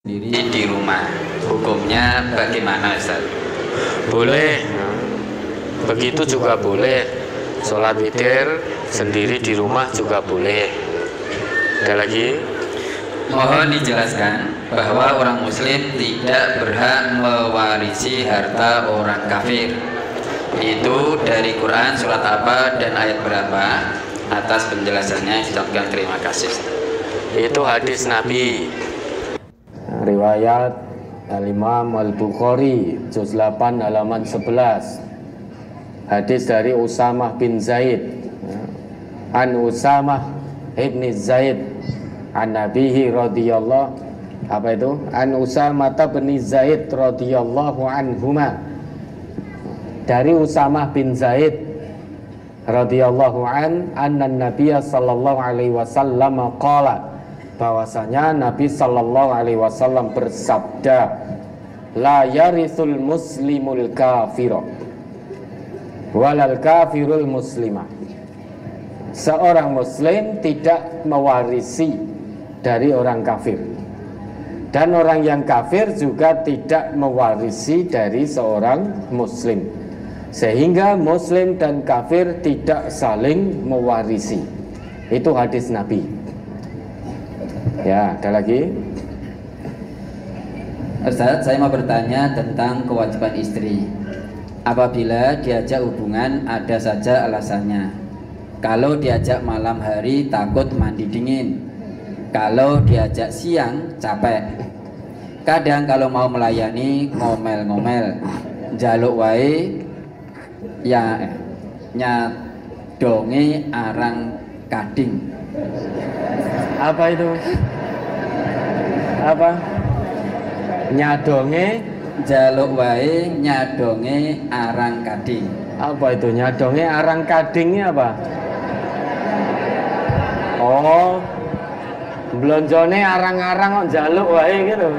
Diri di rumah, hukumnya bagaimana Ustaz? Boleh, begitu juga boleh. Sholat witir sendiri di rumah juga boleh. Ada lagi? Mohon dijelaskan bahwa orang muslim tidak berhak mewarisi harta orang kafir. Itu dari Quran surat apa dan ayat berapa? Atas penjelasannya diucapkan terima kasih. Itu hadis Nabi. Riwayat Al-Imam Al-Bukhari juz 8 halaman 11. Hadis dari Usamah bin Zaid. An Usamah ibni Zaid an Nabihi radhiyallahu An Usamah bin Zaid radhiyallahu anhuma. Dari Usamah bin Zaid radhiyallahu anna Nabiya sallallahu alaihi wasallam qala, bahwasanya Nabi sallallahu alaihi wasallam bersabda, la yarithul muslimul kafira walal kafirul muslimah. Seorang muslim tidak mewarisi dari orang kafir, dan orang yang kafir juga tidak mewarisi dari seorang muslim, sehingga muslim dan kafir tidak saling mewarisi. Itu hadis Nabi. Ya, ada lagi? Ustaz, saya mau bertanya tentang kewajiban istri. Apabila diajak hubungan ada saja alasannya. Kalau diajak malam hari takut mandi dingin. Kalau diajak siang capek. Kadang kalau mau melayani ngomel-ngomel. Jaluk wae ya nyadonge arang kading. Apa itu? Apa? Nyadonge, jaluk wae nyadonge arang kading. apa itu nyadonge arang kadingnya apa? Oh, blonjone arang-arang kok jaluk wae gitu.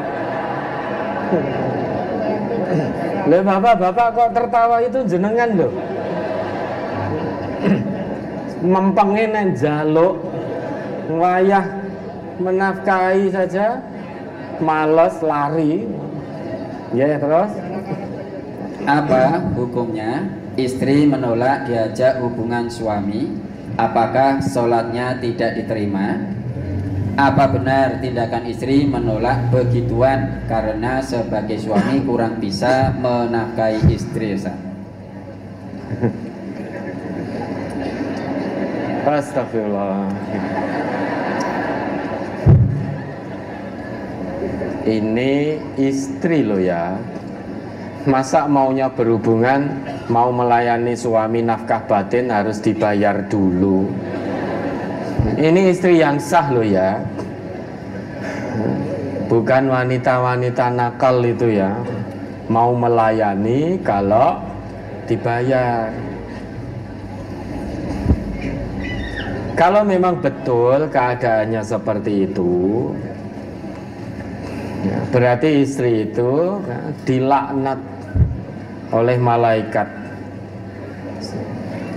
Loh bapak kok tertawa itu jenengan loh. Mempengin yang jaluk, wayah menafkahi saja males lari. Ya, terus apa hukumnya istri menolak diajak hubungan suami? Apakah sholatnya tidak diterima? Apa benar tindakan istri menolak begituan karena sebagai suami kurang bisa menafkahi istri? Astagfirullah. Ini istri loh ya. Masa maunya berhubungan, mau melayani suami nafkah batin harus dibayar dulu. Ini istri yang sah loh ya. Bukan wanita-wanita nakal itu ya. Mau melayani kalau dibayar. Kalau memang betul keadaannya seperti itu, ya, berarti istri itu ya, dilaknat oleh malaikat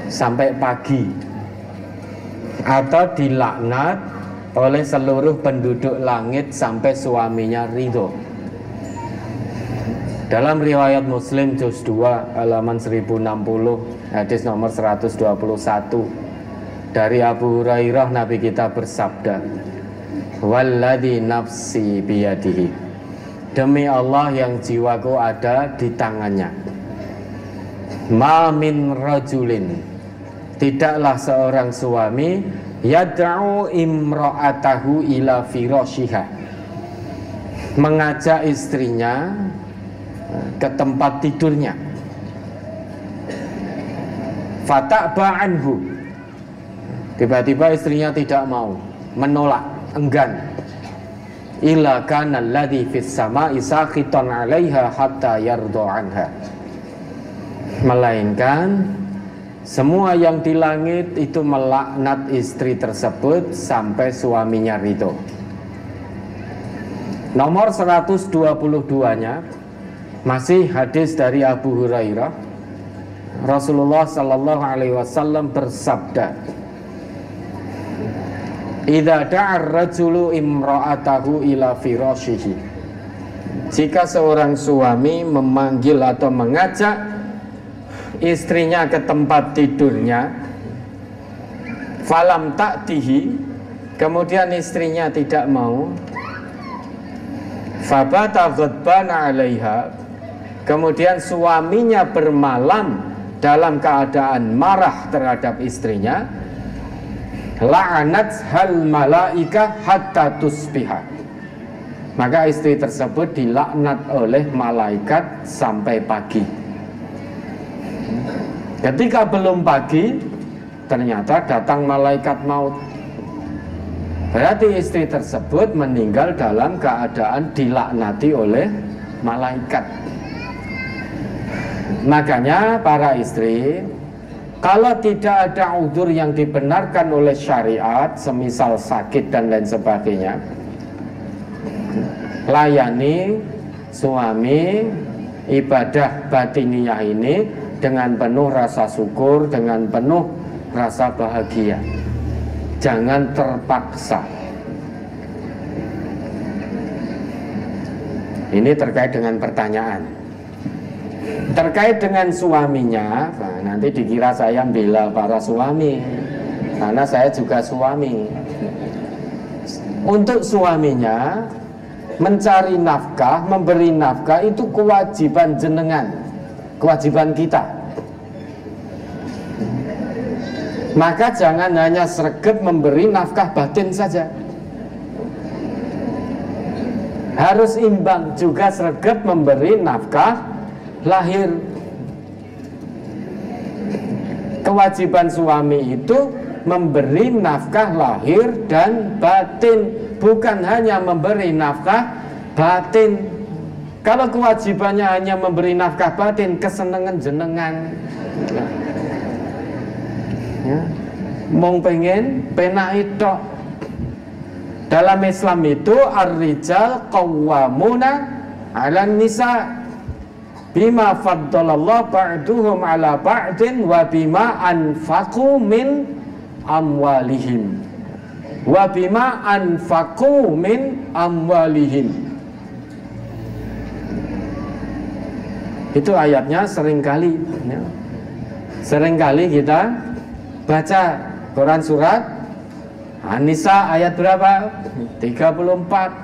sampai pagi, atau dilaknat oleh seluruh penduduk langit sampai suaminya ridho. Dalam riwayat Muslim juz 2 halaman 1060 hadis nomor 121 dari Abu Hurairah, Nabi kita bersabda, walladzi nafsi biyadihi, demi Allah yang jiwaku ada di tangannya, ma min rajulin, tidaklah seorang suami yad'u imra'atahu ila firashiha, mengajak istrinya ke tempat tidurnya, fata'ba anhu, tiba-tiba istrinya tidak mau, menolak, enggan, illa kana alladhi fis sama'i sakhitan 'alaiha hatta yarda anha, melainkan semua yang di langit itu melaknat istri tersebut sampai suaminya ridho. Nomor 122-nya masih hadis dari Abu Hurairah. Rasulullah sallallahu alaihi wasallam bersabda, idza da'a ar-rajulu imra'atahu ila firashihi, Jika seorang suami memanggil atau mengajak istrinya ke tempat tidurnya, falam ta'tihi, kemudian istrinya tidak mau, fabata ghadbana 'alaiha, kemudian suaminya bermalam dalam keadaan marah terhadap istrinya, la'anat hal malaika hatta tusbiha, maka istri tersebut dilaknat oleh malaikat sampai pagi. Ketika belum pagi, ternyata datang malaikat maut. Berarti istri tersebut meninggal dalam keadaan dilaknati oleh malaikat. Makanya para istri, kalau tidak ada udzur yang dibenarkan oleh syariat, semisal sakit dan lain sebagainya, layani suami ibadah batiniyah ini dengan penuh rasa syukur, dengan penuh rasa bahagia. Jangan terpaksa. Ini terkait dengan pertanyaan. Terkait dengan suaminya, nah nanti dikira saya bela para suami, karena saya juga suami. Untuk suaminya mencari nafkah, memberi nafkah itu kewajiban jenengan, kewajiban kita. Maka jangan hanya sregep memberi nafkah batin saja, harus imbang juga sregep memberi nafkah lahir. Kewajiban suami itu memberi nafkah lahir dan batin, bukan hanya memberi nafkah batin. Kalau kewajibannya hanya memberi nafkah batin, kesenengan jenengan, ya, mong pengen penak itu. Dalam Islam itu ar-rijal qawwamuna 'alan nisa bima faddalallahu ba'duhum 'ala ba'din wa bima anfaqu min amwalihim wa bima anfaqu min amwalihim. Itu ayatnya seringkali, ya, seringkali kita baca Quran surat An-Nisa ayat berapa? 34.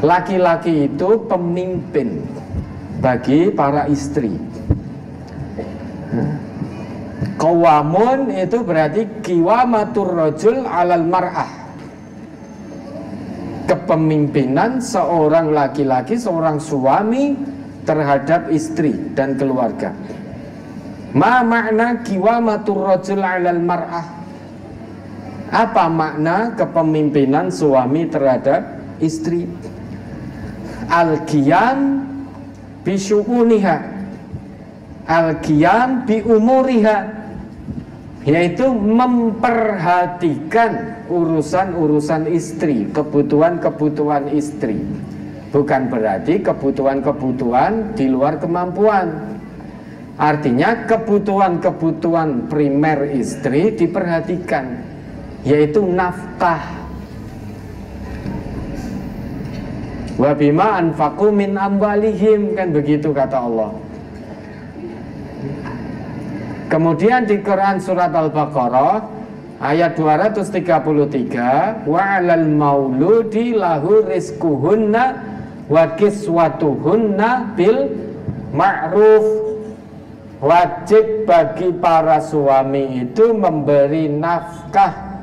Laki-laki itu pemimpin bagi para istri. Qawamun itu berarti qiwamatur rajul 'alal mar'ah. Kepemimpinan seorang laki-laki, seorang suami terhadap istri dan keluarga. Ma makna qiwamatur rajul 'alal mar'ah? Apa makna kepemimpinan suami terhadap istri? Al-qiyam bi syu'uniha, al-qiyam bi umuriha, yaitu memperhatikan urusan-urusan istri, kebutuhan-kebutuhan istri. Bukan berarti kebutuhan-kebutuhan di luar kemampuan. Artinya kebutuhan-kebutuhan primer istri diperhatikan, yaitu nafkah. Wa bima anfaqu min amwalihim, kan begitu kata Allah. Kemudian di Quran surat Al-Baqarah ayat 233, wa 'alal mauludi lahu rizquhunna wa kiswatuhunna bil ma'ruf. Wajib bagi para suami itu memberi nafkah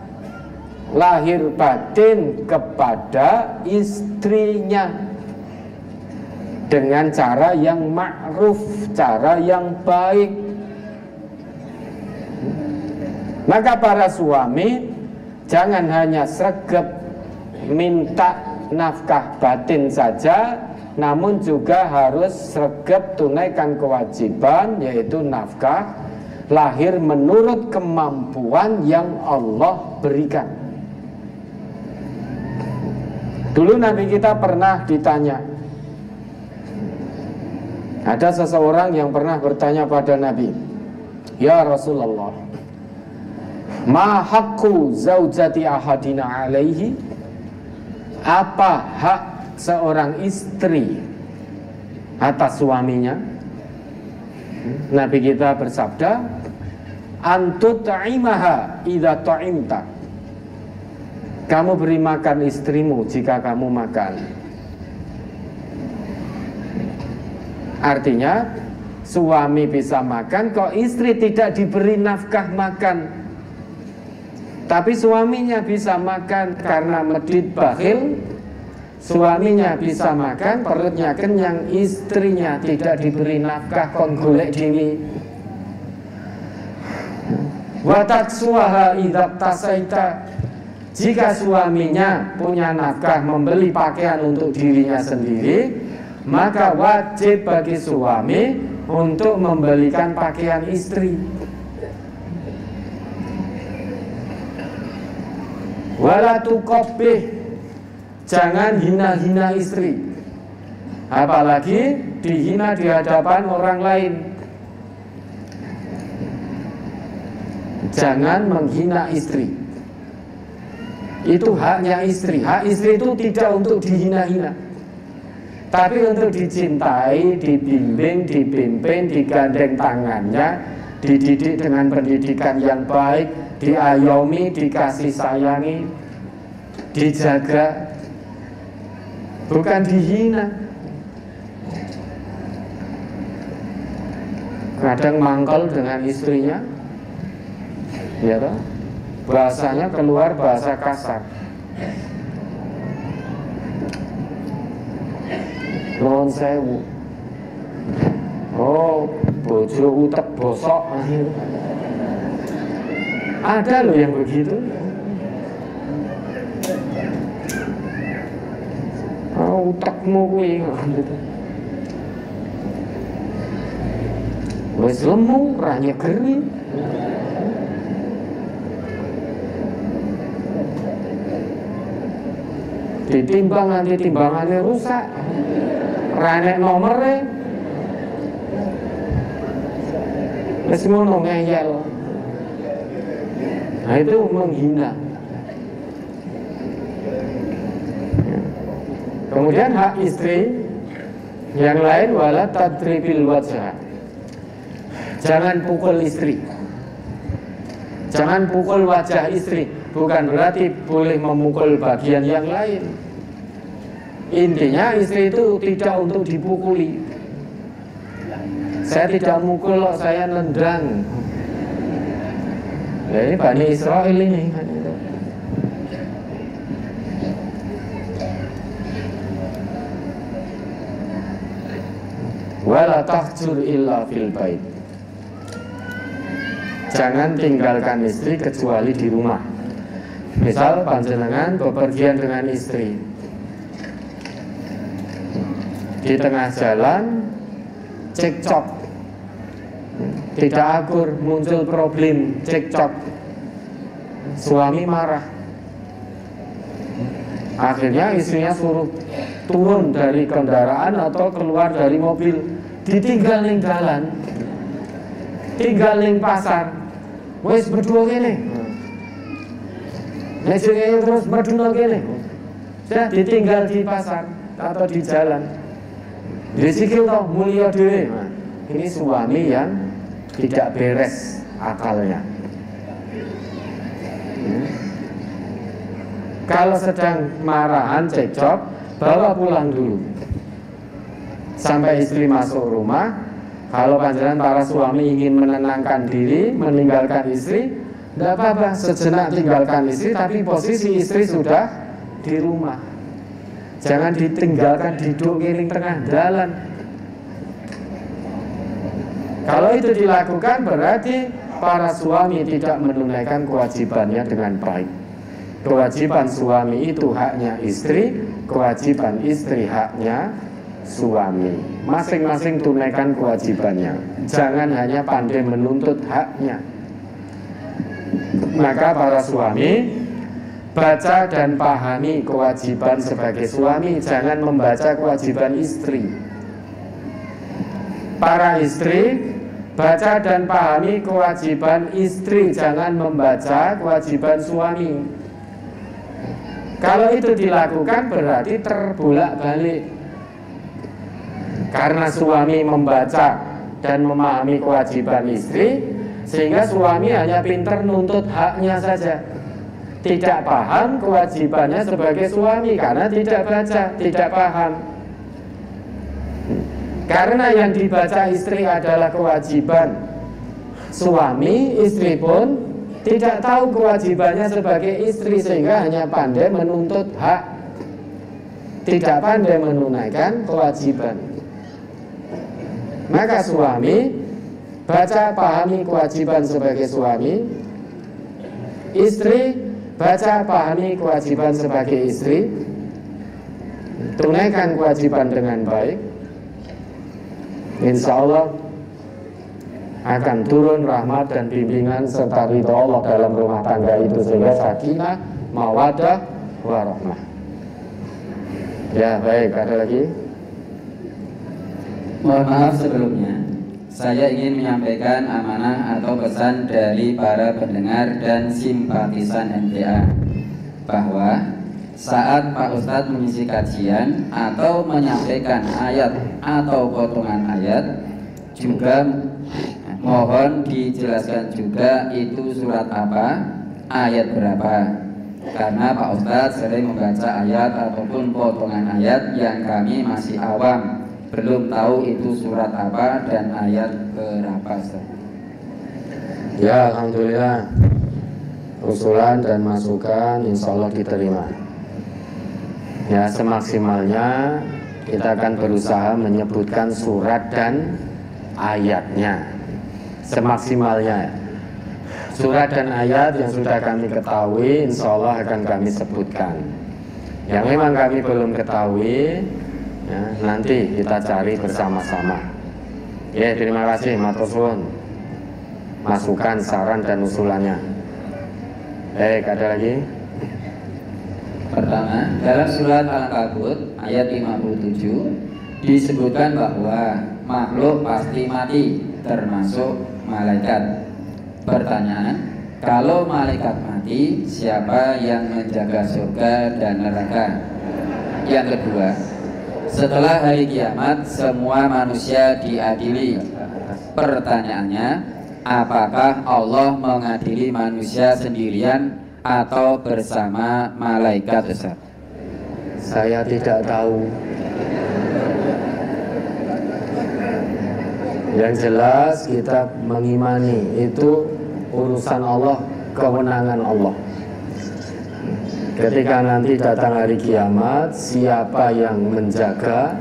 lahir batin kepada istrinya dengan cara yang ma'ruf, cara yang baik. Maka para suami jangan hanya sregep minta nafkah batin saja, namun juga harus sregep tunaikan kewajiban, yaitu nafkah lahir menurut kemampuan yang Allah berikan. Dulu Nabi kita pernah ditanya, ada seseorang yang pernah bertanya pada Nabi, ya Rasulullah, ma haqqu zaujati ahadina alaihi, apa hak seorang istri atas suaminya, Nabi kita bersabda, antut ta'imaha idza ta'imta. Kamu beri makan istrimu jika kamu makan. Artinya suami bisa makan kok istri tidak diberi nafkah makan. Tapi suaminya bisa makan karena medit bakhil. Suaminya bisa makan, perutnya kenyang, istrinya tidak diberi nafkah, kon golek dhewe. Wa taksuha idza tasaita. Jika suaminya punya nafkah membeli pakaian untuk dirinya sendiri, maka wajib bagi suami untuk membelikan pakaian istri. Wala tuqabbih, jangan hina-hina istri, apalagi dihina di hadapan orang lain. Jangan menghina istri. Itu haknya istri. Hak istri itu tidak untuk dihina-hina, tapi untuk dicintai, dibimbing, dipimpin, digandeng tangannya, dididik dengan pendidikan yang baik, diayomi, dikasih sayangi, dijaga, bukan dihina. Kadang mangkel dengan istrinya, ya toh? Bahasanya keluar bahasa kasar. Nuwun sewu. Oh, bojo utek bosok. Ada loh yang begitu. Oh, utekmu kuwi gitu. Wis lemu ra nyegeri. Ditimbang nanti timbangannya rusak, ranek nomornya, wis ngono ngeyel. Nah itu menghina. Kemudian hak istri yang lain, wala tadribil wajah. Jangan pukul istri. Jangan pukul wajah istri. Bukan berarti boleh memukul bagian yang lain. Intinya istri itu tidak untuk dipukuli. Saya tidak mukul kok, saya nendang. Ya ini Bani Israel ini. Wala tahjur illa fil bait. Jangan tinggalkan istri kecuali di rumah. Misal panjenengan bepergian dengan istri, di tengah jalan cekcok, tidak akur, muncul problem, cekcok, suami marah, akhirnya istrinya suruh turun dari kendaraan atau keluar dari mobil, ditinggal ning jalan, tinggal ning pasar, wes berdua gini, nesune terus berdua gini, sudah ditinggal di pasar atau di jalan. Disikil toh mulia dhewe. Ini suami yang tidak beres akalnya. Kalau sedang marahan cekcok, bawa pulang dulu sampai istri masuk rumah. Kalau panjenengan para suami ingin menenangkan diri, meninggalkan istri, tidak apa-apa, sejenak tinggalkan istri, tapi posisi istri sudah di rumah. Jangan ditinggalkan duduk kering tengah jalan. Kalau itu dilakukan berarti para suami tidak menunaikan kewajibannya dengan baik. Kewajiban suami itu haknya istri, kewajiban istri haknya suami. Masing-masing tunaikan kewajibannya. Jangan hanya pandai menuntut haknya. Maka para suami, baca dan pahami kewajiban sebagai suami, jangan membaca kewajiban istri. Para istri, baca dan pahami kewajiban istri, jangan membaca kewajiban suami. Kalau itu dilakukan berarti terbolak-balik. Karena suami membaca dan memahami kewajiban istri, sehingga suami hanya pintar nuntut haknya saja, tidak paham kewajibannya sebagai suami karena tidak baca, tidak paham. Karena yang dibaca istri adalah kewajiban suami, istri pun tidak tahu kewajibannya sebagai istri, sehingga hanya pandai menuntut hak, tidak pandai menunaikan kewajiban. Maka suami baca pahami kewajiban sebagai suami, istri baca pahami kewajiban sebagai istri, tunaikan kewajiban dengan baik, insya Allah akan turun rahmat dan bimbingan serta ridho Allah dalam rumah tangga itu, sehingga sakinah, mawaddah, warahmah. Ya baik, ada lagi? Mohon maaf sebelumnya, saya ingin menyampaikan amanah atau pesan dari para pendengar dan simpatisan MTA bahwa saat Pak Ustadz mengisi kajian atau menyampaikan ayat atau potongan ayat, juga mohon dijelaskan juga itu surat apa, ayat berapa. Karena Pak Ustadz sering membaca ayat ataupun potongan ayat yang kami masih awam, belum tahu itu surat apa dan ayat berapa. Ya alhamdulillah, usulan dan masukan insya Allah diterima. Ya semaksimalnya kita akan berusaha menyebutkan surat dan ayatnya semaksimalnya. Surat dan ayat yang sudah kami ketahui insya Allah akan kami sebutkan. Yang memang kami belum ketahui, ya, nanti kita cari bersama-sama. Ya terima kasih matur suwun masukan, saran dan usulannya. Baik, ada lagi? Pertama, dalam surat Al-Ankabut ayat 57 disebutkan bahwa makhluk pasti mati, termasuk malaikat. Pertanyaan, kalau malaikat mati, siapa yang menjaga surga dan neraka? Yang kedua, setelah hari kiamat semua manusia diadili. Pertanyaannya, apakah Allah mengadili manusia sendirian atau bersama malaikat, Ustaz? Saya tidak tahu. Yang jelas kita mengimani itu urusan Allah, kewenangan Allah. Ketika nanti datang hari kiamat, siapa yang menjaga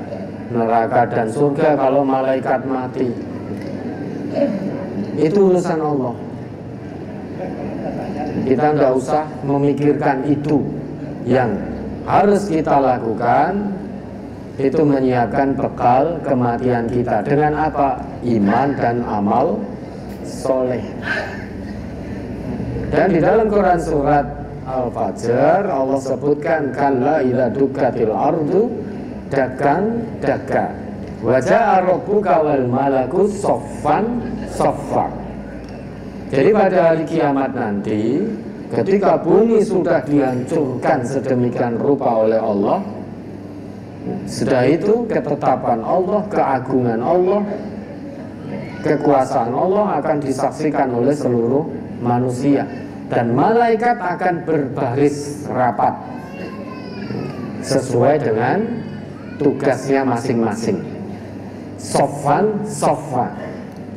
neraka dan surga kalau malaikat mati? Itu urusan Allah. Kita tidak usah memikirkan itu. Yang harus kita lakukan itu menyiapkan bekal kematian kita. Dengan apa? Iman dan amal soleh. Dan di dalam Quran surat Al-Fajr Allah sebutkan, kalla idza dukkatil ardu dakkan dakka wa ja'a rabbuka wal malaku soffan soffa. Jadi pada hari kiamat nanti, ketika bumi sudah dihancurkan sedemikian rupa oleh Allah, sudah itu ketetapan Allah, keagungan Allah, kekuasaan Allah akan disaksikan oleh seluruh manusia. Dan malaikat akan berbaris rapat sesuai dengan tugasnya masing-masing. Sofan, sofa.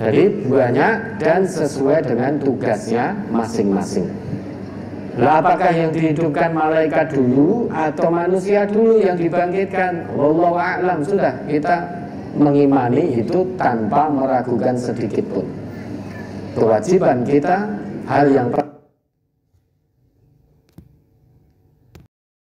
Jadi banyak dan sesuai dengan tugasnya masing-masing. Lah apakah yang dihidupkan malaikat dulu atau manusia dulu yang dibangkitkan? Wallahu a'lam. Sudah kita mengimani itu tanpa meragukan sedikit pun. Kewajiban kita hal yang